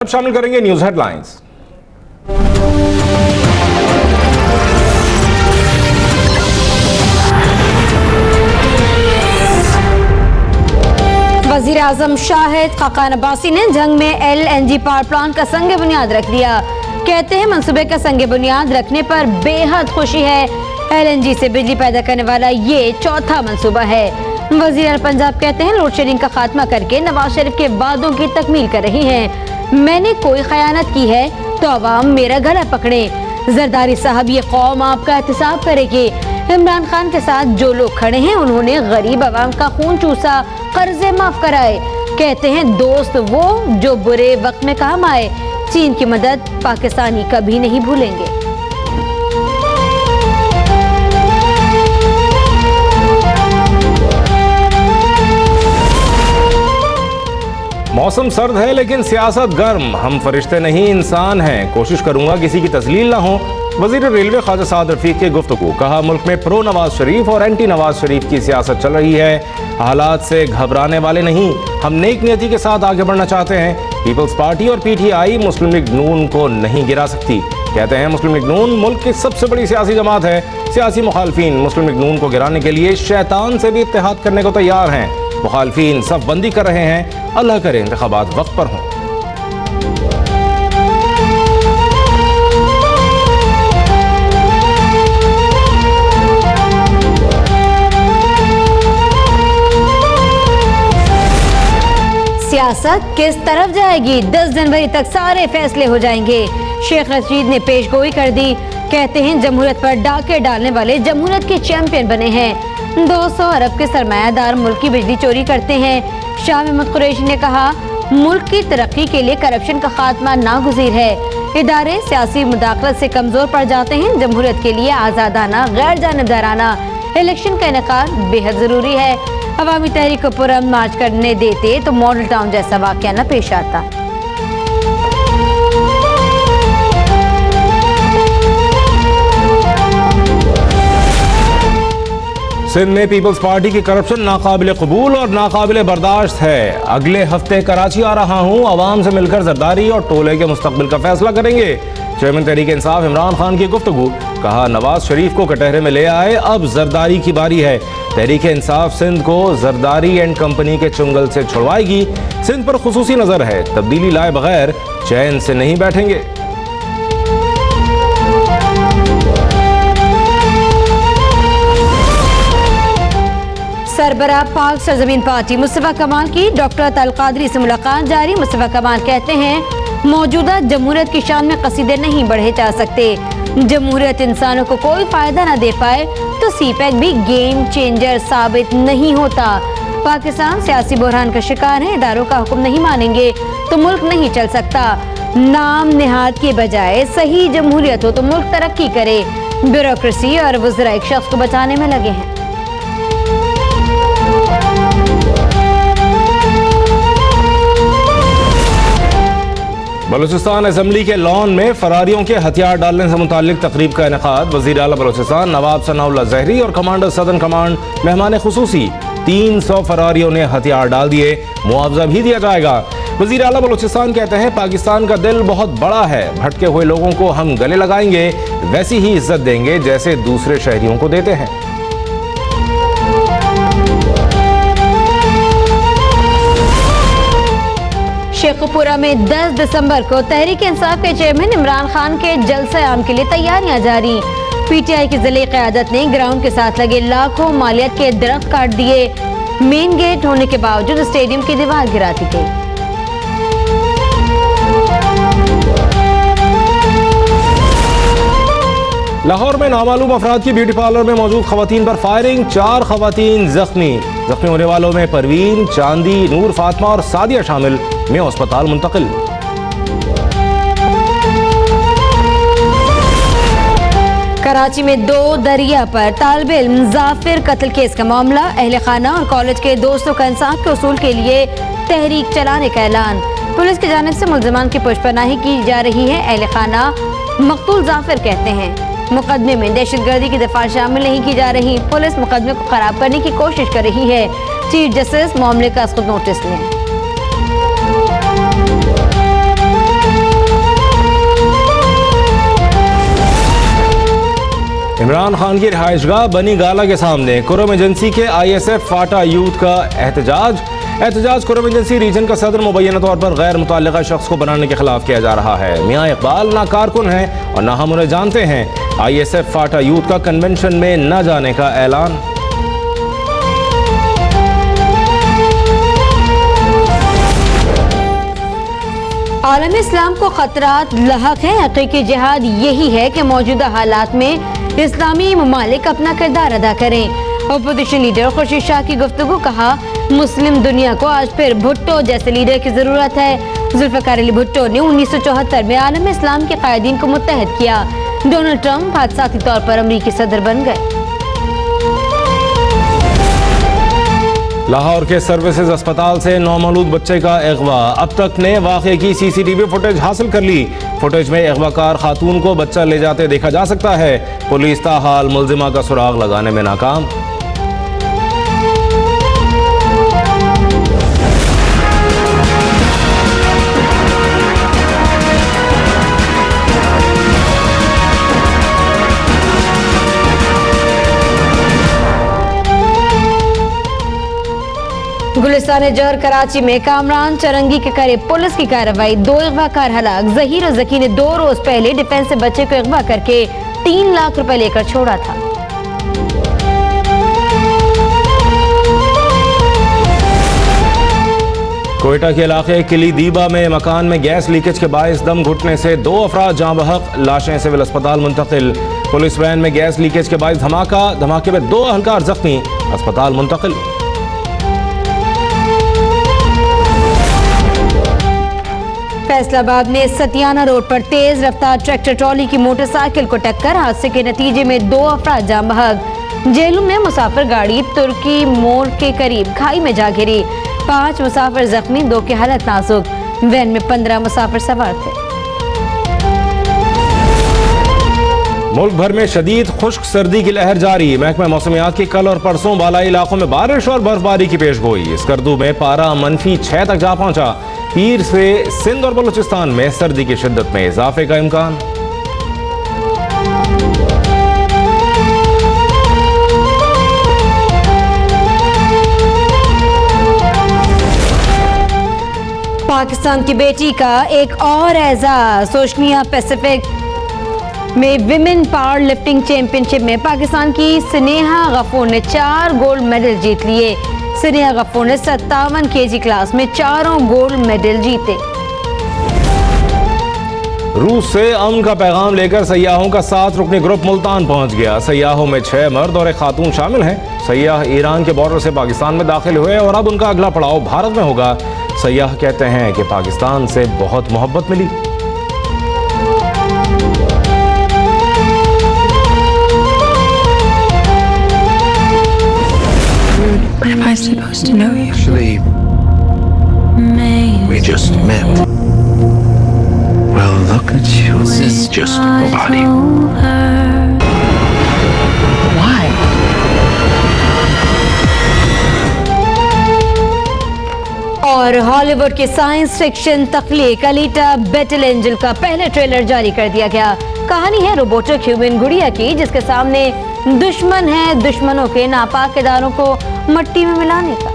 अब शामिल करेंगे न्यूज हेडलाइंस। वजीर आजम शाहिद खाकान अब्बासी ने जंग में LNG पावर प्लांट का संग बुनियाद रख दिया। कहते हैं मंसूबे का संग बुनियाद रखने पर बेहद खुशी है। LNG से बिजली पैदा करने वाला ये चौथा मंसूबा है। वजीर आला पंजाब कहते हैं लोड शेडिंग का खात्मा करके नवाज शरीफ के वादों की तकमील कर रही हैं। मैंने कोई खयानत की है तो अवाम मेरा गला पकड़े। जरदारी साहब ये कौम आपका एहतसाब करेगी। इमरान खान के साथ जो लोग खड़े हैं उन्होंने गरीब आवाम का खून चूसा, कर्जे माफ कराए। कहते हैं दोस्त वो जो बुरे वक्त में काम आए। चीन की मदद पाकिस्तानी कभी नहीं भूलेंगे। मौसम सर्द है लेकिन सियासत गर्म। हम फरिश्ते नहीं इंसान हैं। कोशिश करूंगा किसी की तस्लील ना हो। वजीर रेलवे ख्वाजा साद रफीक के गुफ्तगू। कहा मुल्क में प्रो नवाज शरीफ और एंटी नवाज शरीफ की सियासत चल रही है। हालात से घबराने वाले नहीं, हम नेक नियति के साथ आगे बढ़ना चाहते हैं। पीपल्स पार्टी और PTI मुस्लिम लीग नून को नहीं गिरा सकती। कहते हैं मुस्लिम लीग नून मुल्क की सबसे बड़ी सियासी जमात है। सियासी मुखालफिन मुस्लिम लीग नून को गिराने के लिए शैतान से भी इत्तेहाद करने को तैयार हैं। मुखालफिन सफ बंदी कर रहे हैं। अल्लाह करे इंतखाबात वक्त पर हों। सियासत किस तरफ जाएगी? 10 जनवरी तक सारे फैसले हो जाएंगे। शेख रशीद ने पेशगोई कर दी। कहते हैं जमहूरियत पर डाके डालने वाले जमहूरियत के चैंपियन बने हैं। 200 अरब के सरमायादार मुल्क की बिजली चोरी करते हैं। शाह महमूद कुरैशी ने कहा मुल्क की तरक्की के लिए करप्शन का खात्मा नागुज़ीर है। इदारे सियासी मुदाखलत से कमजोर पड़ जाते हैं। जमहूरियत के लिए आज़ादाना गैर जानिबदाराना इलेक्शन का इनेकाद बेहद जरूरी है। अवामी तहरीक को पुरअमन मार्च करने देते तो मॉडल टाउन जैसा वाक़या न पेश आता। सिंध में पीपल्स पार्टी की करप्शन नाकाबिले कबूल और नाकाबिले बर्दाश्त है। अगले हफ्ते कराची आ रहा हूँ। आवाम से मिलकर जरदारी और टोले के मुस्तकबिल का फैसला करेंगे। चेयरमैन तहरीक इंसाफ इमरान खान की गुफ्तगू। कहा नवाज शरीफ को कटहरे में ले आए, अब जरदारी की बारी है। तहरीक इंसाफ सिंध को जरदारी एंड कंपनी के चुंगल से छुड़वाएगी। सिंध पर खुसूसी नजर है। तब्दीली लाए बगैर चैन से नहीं बैठेंगे। सरबराह पाक सरजमीन पार्टी मुस्तफा कमाल की डॉक्टर अताउल कादरी से मुलाकात जारी। मुस्तफा कमाल कहते हैं मौजूदा जमहूरियत की शान में कसीदे नहीं बढ़े जा सकते। जमहूरियत इंसानों को कोई फायदा न दे पाए तो CPEC भी गेम चेंजर साबित नहीं होता। पाकिस्तान सियासी बहरान का शिकार है। इदारों का हुक्म नहीं मानेंगे तो मुल्क नहीं चल सकता। नाम निहाद के बजाय सही जमहूरियत हो तो मुल्क तरक्की करे। ब्यूरोक्रेसी और वज़रा एक शख्स को बचाने में लगे हैं। बलूचिस्तान असेंबली के लॉन में फरारियों के हथियार डालने से मुताल्लिक तकरीब का इनेकाद। वज़ीर आला बलूचिस्तान नवाब सनाउल्लाह ज़हरी और कमांडर सदर्न कमांड मेहमान खुसूसी। 300 फरारियों ने हथियार डाल दिए। मुआवजा भी दिया जाएगा। वज़ीर आला बलूचिस्तान कहते हैं पाकिस्तान का दिल बहुत बड़ा है। भटके हुए लोगों को हम गले लगाएंगे, वैसी ही इज्जत देंगे जैसे दूसरे शहरियों को देते हैं। शेखुपुरा में 10 दिसंबर को तहरीक इंसाफ के चेयरमैन इमरान खान के जलसा आम के लिए तैयारियां जारी। PTI की जिले क़यादत ने ग्राउंड के साथ लगे लाखों मालियत के दरख्त काट दिए। मेन गेट होने के बावजूद स्टेडियम की दीवार गिरा दी गई। लाहौर में नामालूम अफराद की ब्यूटी पार्लर में मौजूद खवातीन पर फायरिंग। 4 खवातीन जख्मी होने वालों में परवीन, चांदी, नूर फातमा और सादिया शामिल। में अस्पताल मुंतकिल। कराची में 2 दरिया पर तालिब इल्म जाफिर कत्ल केस का मामला। अहले खाना और कॉलेज के दोस्तों का इंसाफ के उसूल के लिए तहरीक चलाने का ऐलान। पुलिस की जानिब से मुल्ज़मान की पुष्पनाही की जा रही है। अहले खाना मकतूल जाफिर कहते हैं मुकदमे में दहशतगर्दी की दफा शामिल नहीं की जा रही। पुलिस मुकदमे को खराब करने की कोशिश कर रही है। चीफ जस्टिस मामले का खुद नोटिस लें। इमरान खान की रिहाइशगाह बनी गाला के सामने कुरम एजेंसी के ISF फाटा यूथ का एहतजाज कुरम एजेंसी रीजन का सदर मुबैना तौर पर गैर मुतल्लिका शख्स को बनाने के खिलाफ किया जा रहा है। मियाँ इकबाल ना कारकुन हैं और ना हम उन्हें जानते हैं। ISF फाटा यूथ का कन्वेंशन में न जाने का ऐलान। आलम इस्लाम को खतरात लहक है। हकीकी जिहाद यही है कि मौजूदा हालात में इस्लामी ममालिक अपना किरदार अदा करें। अपोजिशन लीडर खुर्शीद शाह की गुफ्तगू, कहा मुस्लिम दुनिया को आज फिर भुट्टो जैसे लीडर की जरूरत है। जुल्फिकार अली भुट्टो ने 1974 में आलम इस्लाम के कायदीन को मुत्तहद किया। डोनाल्ड ट्रंप हादसाती तौर पर अमरीकी सदर बन गए। लाहौर के सर्विसेज अस्पताल से नौमौलूद बच्चे का अगवा। अब तक ने वाक़े की CCTV फुटेज हासिल कर ली। फुटेज में अगवाकार खातून को बच्चा ले जाते देखा जा सकता है। पुलिस ताहाल मुल्जिमा का सुराग लगाने में नाकाम। गुलिस्तान जहर कराची में कामरान चरंगी के करीब पुलिस की कार्रवाई। 2 अगवाकार हलाक। जहीर और जकी ने 2 रोज पहले डिफेंस से बच्चे को अगवा करके 3 लाख रुपए लेकर छोड़ा था। कोयटा के इलाके किली दीबा में मकान में गैस लीकेज के बायस दम घुटने से 2 अफराद जाँ बहक। लाशें सिविल अस्पताल मुंतकिल। पुलिस वैन में गैस लीकेज के बायस धमाके में 2 अहलकार जख्मी, अस्पताल मुंतकिल। फैसलाबाद में सतियाना रोड पर तेज रफ्तार ट्रैक्टर ट्रॉली की मोटरसाइकिल को टक्कर। हादसे के नतीजे में 2 अफराद जाँ बहक। जेलू में मुसाफिर गाड़ी तुर्की मोड़ के करीब खाई में जा गिरी। 5 मुसाफिर जख्मी, 2 की हालत नाजुक। वैन में 15 मुसाफिर सवार थे। मुल्क भर में शदीद खुश्क सर्दी की लहर जारी। महकमा मौसमियात की कल और परसों बालाई इलाकों में बारिश और बर्फबारी की पेशगोई। स्कर्दू में पारा -6 तक जा पहुंचा। पीर से सिंध और बलूचिस्तान में सर्दी की शिद्दत में इजाफे का इम्कान। पाकिस्तान की बेटी का एक और एजाज। ओशनिया पैसिफिक में विमेन पावर लिफ्टिंग चैंपियनशिप में पाकिस्तान की स्नेहा गफूर ने 4 गोल्ड मेडल जीत लिए। स्नेहा गफूर ने 57 kg क्लास में 4 गोल्ड मेडल जीते। रूस से अमन का पैगाम लेकर सयाहों का 7 रुकनी ग्रुप मुल्तान पहुंच गया। सयाहों में 6 मर्द और 1 खातून शामिल हैं। सयाह ईरान के बॉर्डर से पाकिस्तान में दाखिल हुए और अब उनका अगला पड़ाव भारत में होगा। सयाह कहते हैं कि पाकिस्तान से बहुत मोहब्बत मिली। Am I supposed to know you? Actually, we just met. Well, look at you. This is just nobody. Why? और हॉलीवुड के साइंस फिक्शन तख्लीक अलीटा बैटल एंजल का पहला ट्रेलर जारी कर दिया गया। कहानी है रोबोटिक ह्यूमन गुड़िया की, जिसके सामने दुश्मन है दुश्मनों के नापाक इदारों को मट्टी में मिलाने का।